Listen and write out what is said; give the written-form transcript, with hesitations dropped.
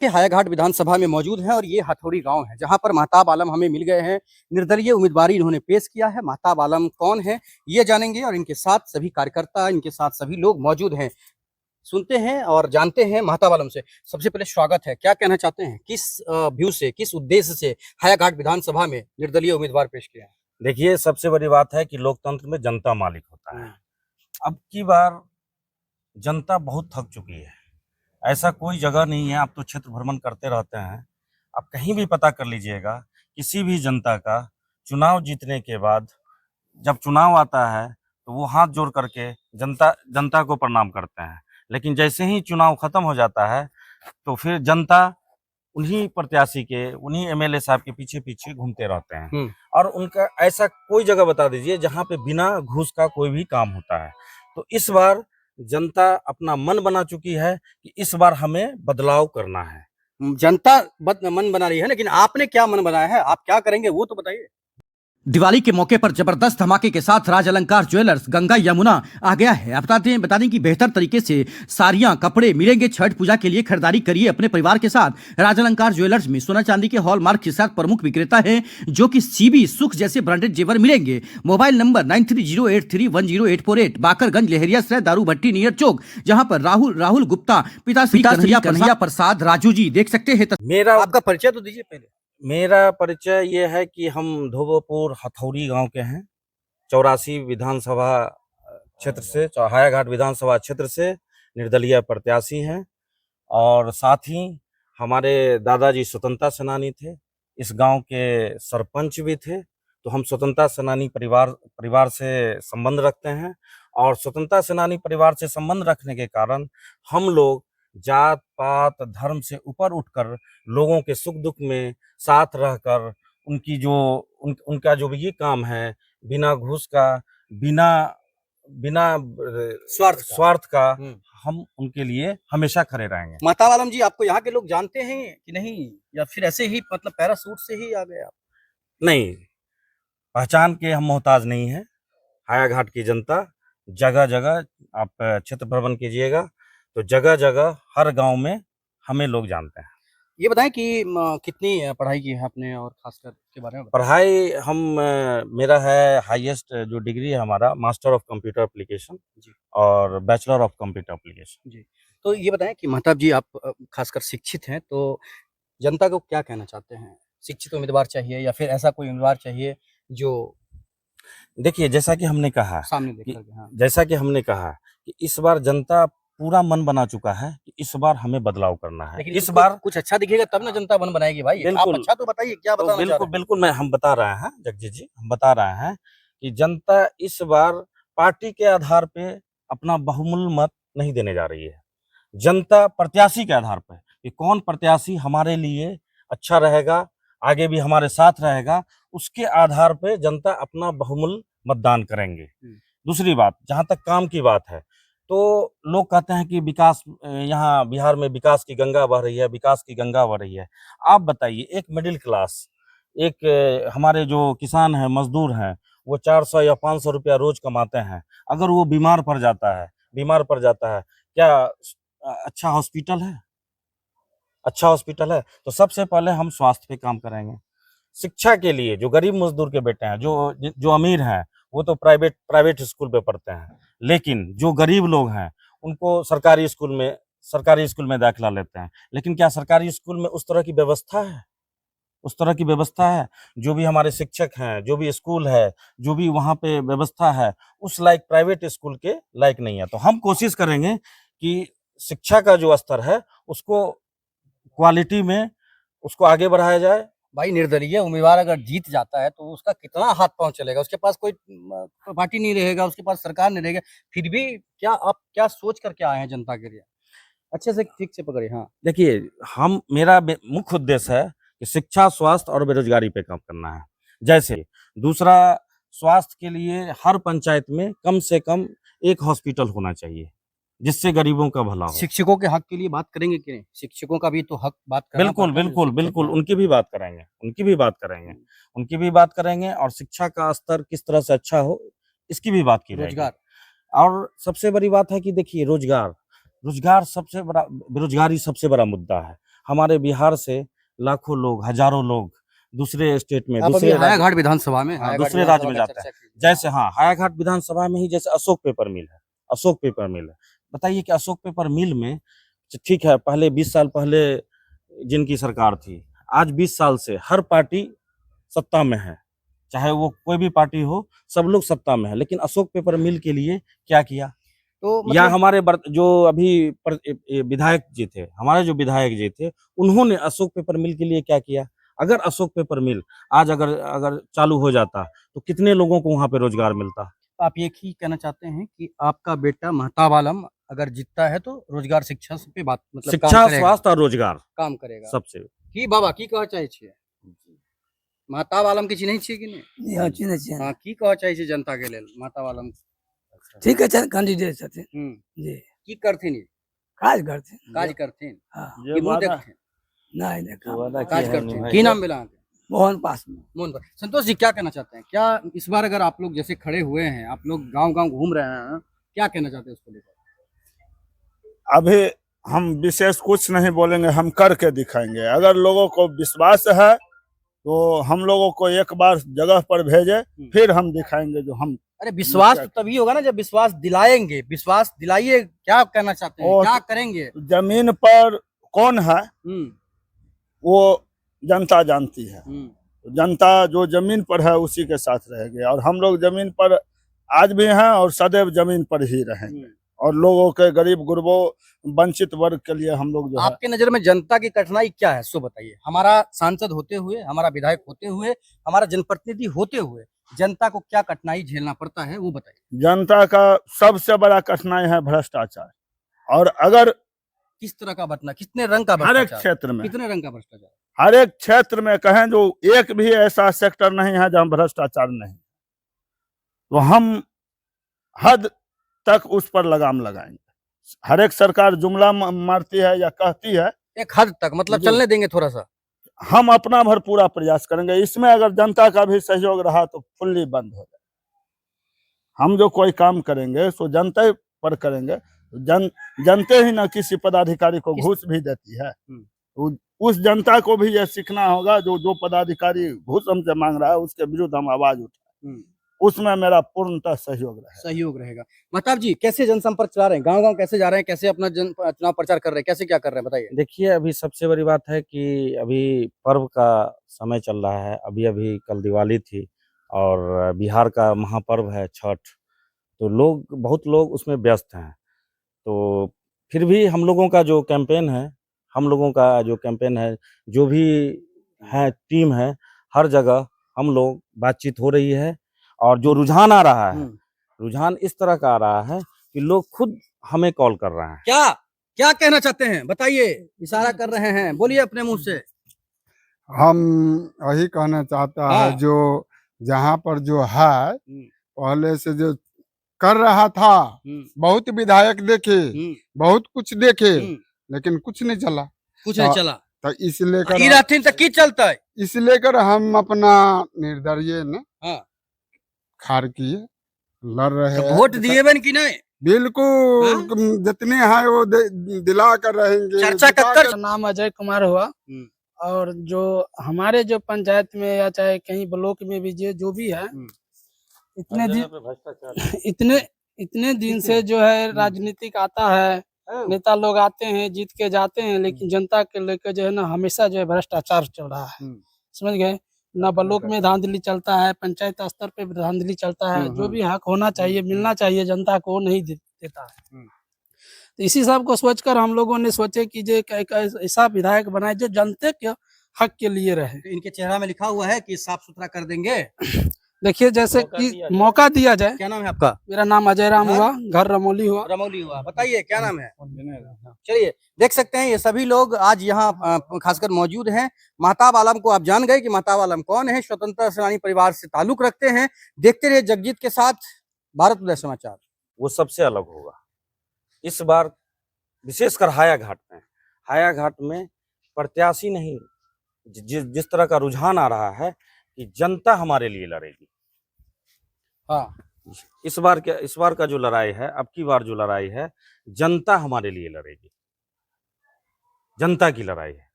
के हायाघाट विधानसभा में मौजूद हैं और ये हथौड़ी गांव है जहां पर महताब आलम हमें मिल गए हैं। निर्दलीय उम्मीदवारी इन्होंने पेश किया है। महताब आलम कौन है ये जानेंगे और इनके साथ सभी कार्यकर्ता, इनके साथ सभी लोग मौजूद हैं। सुनते हैं और जानते हैं महताब आलम से। सबसे पहले स्वागत है, क्या कहना चाहते हैं, किस व्यू से, किस उद्देश्य से हायाघाट विधानसभा में निर्दलीय उम्मीदवार पेश किया है? देखिए, सबसे बड़ी बात है कि लोकतंत्र में जनता मालिक होता है। अब की बार जनता बहुत थक चुकी है। ऐसा कोई जगह नहीं है, आप तो क्षेत्र भ्रमण करते रहते हैं, आप कहीं भी पता कर लीजिएगा, किसी भी जनता का चुनाव जीतने के बाद जब चुनाव आता है तो वो हाथ जोड़ करके जनता को प्रणाम करते हैं। लेकिन जैसे ही चुनाव खत्म हो जाता है तो फिर जनता उन्हीं प्रत्याशी के, उन्हीं एमएलए साहब के पीछे पीछे घूमते रहते हैं। और उनका ऐसा कोई जगह बता दीजिए जहां पे बिना घूस का कोई भी काम होता है। तो इस बार जनता अपना मन बना चुकी है कि इस बार हमें बदलाव करना है। जनता मन बना रही है, लेकिन आपने क्या मन बनाया है, आप क्या करेंगे वो तो बताइए। दिवाली के मौके पर जबरदस्त धमाके के साथ राज अलंकार ज्वेलर्स गंगा यमुना आ गया है। बता दें कि बेहतर तरीके से साड़ियां, कपड़े मिलेंगे। छठ पूजा के लिए खरीदारी करिए अपने परिवार के साथ। राज अलंकार ज्वेलर्स में सोना चांदी के हॉलमार्क के साथ प्रमुख विक्रेता है, जो कि सीबी, सुख जैसे ब्रांडेड जेवर मिलेंगे। मोबाइल नंबर 9308310848, बाकरगंज, लहरिया दारू भट्टी नियर चौक, जहाँ पर राहुल गुप्ता पिताश्री कन्हैया प्रसाद राजू जी देख सकते हैं। मेरा आपका परिचय तो दीजिए पहले। मेरा परिचय ये है कि हम धोबोपुर हथौड़ी गांव के हैं, 84 विधानसभा क्षेत्र से, हायाघाट विधानसभा क्षेत्र से निर्दलीय प्रत्याशी हैं। और साथ ही हमारे दादाजी स्वतंत्रता सेनानी थे, इस गांव के सरपंच भी थे। तो हम स्वतंत्रता सेनानी परिवार से संबंध रखते हैं। और स्वतंत्रता सेनानी परिवार से संबंध रखने के कारण हम लोग जात पात धर्म से ऊपर उठकर लोगों के सुख दुख में साथ रहकर उनका जो भी ये काम है, बिना घूस का, बिना बिना स्वार्थ का हम उनके लिए हमेशा खड़े रहेंगे। महताब आलम जी, आपको यहाँ के लोग जानते हैं कि नहीं, या फिर ऐसे ही मतलब पैरासूट से ही आ गए आप? नहीं, पहचान के हम मोहताज नहीं हैं। हायाघाट की जनता जगह जगह, आप क्षेत्र भ्रमण कीजिएगा तो जगह जगह हर गांव में हमें लोग जानते हैं। ये बताएं कि कितनी पढ़ाई की है आपने, और खासकर के बारे में बताएं। पढ़ाई मेरा है हाईएस्ट जो डिग्री है हमारा, मास्टर ऑफ कंप्यूटर एप्लीकेशन और बैचलर ऑफ कंप्यूटर एप्लीकेशन जी। तो ये बताएं कि महताब जी, आप खासकर शिक्षित हैं, तो जनता को क्या कहना चाहते हैं? शिक्षित उम्मीदवार चाहिए या फिर ऐसा कोई उम्मीदवार चाहिए जो देखिए, जैसा कि हमने कहा सामने देख करके, हाँ। जैसा कि हमने कहा कि इस बार जनता पूरा मन बना चुका है कि इस बार हमें बदलाव करना है। लेकिन इस बार कुछ अच्छा दिखेगा तब ना जनता मन बनाएगी भाई। आप अच्छा तो बताइए, क्या बताना चाह रहे हैं? बिल्कुल हम बता रहे हैं जगजीत जी, हम बता रहे हैं कि जनता इस बार पार्टी के आधार पे अपना बहुमूल्य मत नहीं देने जा रही है। जनता प्रत्याशी के आधार पर कि कौन प्रत्याशी हमारे लिए अच्छा रहेगा, आगे भी हमारे साथ रहेगा, उसके आधार पे जनता अपना बहुमूल्य मतदान करेंगे। दूसरी बात, जहां तक काम की बात है, तो लोग कहते हैं कि विकास, यहाँ बिहार में विकास की गंगा बह रही है, विकास की गंगा बह रही है। आप बताइए, एक मिडिल क्लास, हमारे जो किसान हैं, मजदूर हैं, वो 400 या 500 रुपया रोज कमाते हैं। अगर वो बीमार पड़ जाता है, क्या अच्छा हॉस्पिटल है? अच्छा हॉस्पिटल है? तो सबसे पहले हम स्वास्थ्य पे काम करेंगे। शिक्षा के लिए जो गरीब मजदूर के बेटे हैं, जो अमीर हैं, वो तो प्राइवेट स्कूल पे पढ़ते हैं, लेकिन जो गरीब लोग हैं उनको सरकारी स्कूल में दाखिला लेते हैं। लेकिन क्या सरकारी स्कूल में उस तरह की व्यवस्था है? उस तरह की व्यवस्था है? जो भी हमारे शिक्षक हैं, जो भी स्कूल है, जो भी वहाँ पे व्यवस्था है, उस लायक प्राइवेट स्कूल के लायक नहीं है। तो हम कोशिश करेंगे कि शिक्षा का जो स्तर है उसको क्वालिटी में उसको आगे बढ़ाया जाए। भाई, निर्दलीय उम्मीदवार अगर जीत जाता है तो उसका कितना हाथ पांव चलेगा? उसके पास कोई पार्टी नहीं रहेगा, उसके पास सरकार नहीं रहेगा। फिर भी आप क्या सोच करके आए हैं जनता के लिए? अच्छे से, ठीक से पकड़िए। हाँ, देखिए, मेरा मुख्य उद्देश्य है कि शिक्षा, स्वास्थ्य और बेरोजगारी पे काम करना है। जैसे दूसरा, स्वास्थ्य के लिए हर पंचायत में कम से कम एक हॉस्पिटल होना चाहिए, जिससे गरीबों का भला हो। शिक्षकों के हक के लिए बात करेंगे कि नहीं? शिक्षकों का भी तो हक बात करना बिल्कुल पड़ता है, बिल्कुल बिल्कुल, उनकी भी बात करेंगे, और शिक्षा का स्तर किस तरह से अच्छा हो, इसकी भी बात की जाएगी। रोजगार, और सबसे बड़ी बात है कि देखिए, रोजगार सबसे बड़ा, बेरोजगारी सबसे बड़ा मुद्दा है। हमारे बिहार से लाखों लोग, हजारों लोग दूसरे स्टेट में, आप अभी दूसरे राज्य, हायाघाट विधानसभा में, हाँ, हायाघाट दूसरे राज्य विधानसभा में का जाता है। चर्चा कीजिए। जैसे हाँ, हायाघाट विधानसभा में ही जैसे अशोक पेपर मिल है, अशोक पेपर मिल है। बताइए कि अशोक पेपर मिल में ठीक है, पहले 20 साल पहले जिनकी सरकार थी, आज 20 साल से हर पार्टी सत्ता में है, चाहे वो कोई भी पार्टी हो, सब लोग सत्ता में है। लेकिन अशोक पेपर मिल के लिए क्या किया? तो या मतलब हमारे जो अभी विधायक जी थे, हमारे जो विधायक जी थे, उन्होंने अशोक पेपर मिल के लिए क्या किया? अगर अशोक पेपर मिल आज अगर अगर चालू हो जाता तो कितने लोगों को वहां पे रोजगार मिलता? आप ये ही कहना चाहते हैं कि आपका बेटा महताब आलम अगर जीतता है तो रोजगार शिक्षा पे बात मतलब काम शिक्षा, करेगा, स्वास्थ्य और रोजगार काम करेगा। सबसे। की बाबा की कह चाहे छियै महताब आलम के चिन्है छियै कि नहीं? हाँ चिन्ह छियै। हाँ, की कह चाहे छियै जनता के लेल महताब आलम? ठीक है कैंडिडेट छथिन जी, की करथिन ई? काज करथिन। काज करथिन हाँ कि मुंह देखथिन? नहीं देखा काज करथिन। की नाम भेल अहाँके? मोहन पासवान। मोहन भाई। संतोष जी क्या कहना चाहते हैं? क्या इस बार अगर आप लोग जैसे खड़े हुए हैं, आप लोग गांव-गांव घूम रहे हैं, क्या कहना चाहते हैं उसको लेकर? अभी हम विशेष कुछ नहीं बोलेंगे, हम करके दिखाएंगे। अगर लोगों को विश्वास है तो हम लोगों को एक बार जगह पर भेजे, फिर हम दिखाएंगे जो हम। अरे विश्वास तो तभी होगा ना जब विश्वास दिलाएंगे। विश्वास दिलाइए, क्या कहना चाहते हैं? और क्या करेंगे? जमीन पर कौन है वो जनता जानती है। जनता जो जमीन पर है उसी के साथ रहेगी, और हम लोग जमीन पर आज भी हैं और सदैव जमीन पर ही रहेंगे। और लोगों के, गरीब गुरबों, वंचित वर्ग के लिए हम लोग जो है। आपके नजर में जनता की कठिनाई क्या है, सो बताइए। हमारा सांसद होते हुए, हमारा विधायक होते हुए, हमारा जनप्रतिनिधि होते हुए जनता को क्या कठिनाई झेलना पड़ता है वो बताइए। जनता का सबसे बड़ा कठिनाई है भ्रष्टाचार। और अगर किस तरह का बटना, कितने रंग का हर एक भ्रष्टाचार, क्षेत्र में, कितने रंग का भ्रष्टाचार? हर एक क्षेत्र में कहें जो एक भी ऐसा सेक्टर नहीं है जहां भ्रष्टाचार नहीं, तो हम हद तक उस पर लगाम लगाएंगे। हर एक सरकार जुमला मारती है या कहती है, एक हद तक मतलब चलने देंगे थोड़ा सा। हम अपना भर पूरा प्रयास करेंगे। इसमें अगर जनता का भी सहयोग रहा तो फुल्ली बंद हो जाए। हम जो कोई काम करेंगे सो जनता पर करेंगे। जनते ही ना किसी पदाधिकारी को घूस भी देती है। उस जनता को भी यह सीखना होगा, जो पदाधिकारी घूस हमसे मांग रहा है उसके विरुद्ध हम आवाज उठाएं। उसमें मेरा पूर्णतः सहयोग रहेगा। महताब जी कैसे जनसंपर्क चला रहे हैं, गांव-गांव कैसे जा रहे हैं, कैसे अपना चुनाव प्रचार कर रहे हैं, कैसे क्या कर रहे हैं बताइए? देखिए, अभी सबसे बड़ी बात है कि अभी पर्व का समय चल रहा है। अभी कल दिवाली थी और बिहार का महापर्व है छठ, तो बहुत लोग उसमें व्यस्त हैं। तो फिर भी हम लोगों का जो कैंपेन है, जो भी है टीम है, हर जगह हम लोग बातचीत हो रही है। और जो रुझान आ रहा है, रुझान इस तरह का आ रहा है कि लोग खुद हमें कॉल कर रहे हैं। क्या कहना चाहते हैं बताइए? इशारा कर रहे हैं, बोलिए अपने मुंह से। हम यही कहना चाहता है, जो जहाँ पर जो है पहले से जो कर रहा था, बहुत विधायक देखे, बहुत कुछ देखे, लेकिन कुछ नहीं चला। तो इस लेकर की चलता है, इस लेकर हम अपना निर्दलीय ने खार किए, लड़ रहे हैं। वोट दिए बन की नहीं? बिल्कुल, जितने हैं वो दिला कर रहेंगे। चर्चा कक्कर नाम अजय कुमार हुआ। और जो हमारे जो पंचायत में या चाहे कहीं ब्लॉक में भी जो भी है, इतने दिन से जो है राजनीतिक आता है, नेता लोग आते हैं, जीत के जाते हैं, लेकिन जनता के लेकर जो है ना हमेशा जो है भ्रष्टाचार चल रहा है। समझ गए ना? ब्लॉक में धांधली चलता है, पंचायत स्तर पे धांधली चलता है। जो भी हक होना चाहिए, मिलना चाहिए जनता को, नहीं देता है। तो इसी सब को सोचकर हम लोगों ने सोचे कि जो ऐसा विधायक बनाए जो जनता के हक के लिए रहे। इनके चेहरा में लिखा हुआ है कि साफ सुथरा कर देंगे। देखिए, जैसे कि मौका दिया जाए। क्या नाम है आपका? मेरा नाम अजय राम हुआ, घर रमौली हुआ। बताइए क्या नाम है? चलिए देख सकते हैं ये सभी लोग आज यहाँ खासकर मौजूद हैं। महताब आलम को आप जान गए कि महताब आलम कौन है, स्वतंत्रता सेनानी परिवार से ताल्लुक रखते हैं। देखते रहिए जगजीत के साथ भारत उदय समाचार। वो सबसे अलग होगा इस बार, विशेषकर हायाघाट में प्रत्याशी नहीं, जिस तरह का रुझान आ रहा है कि जनता हमारे लिए लड़ेगी। इस बार का जो लड़ाई है, अब की बार जो लड़ाई है, जनता हमारे लिए लड़ेगी। जनता की लड़ाई है।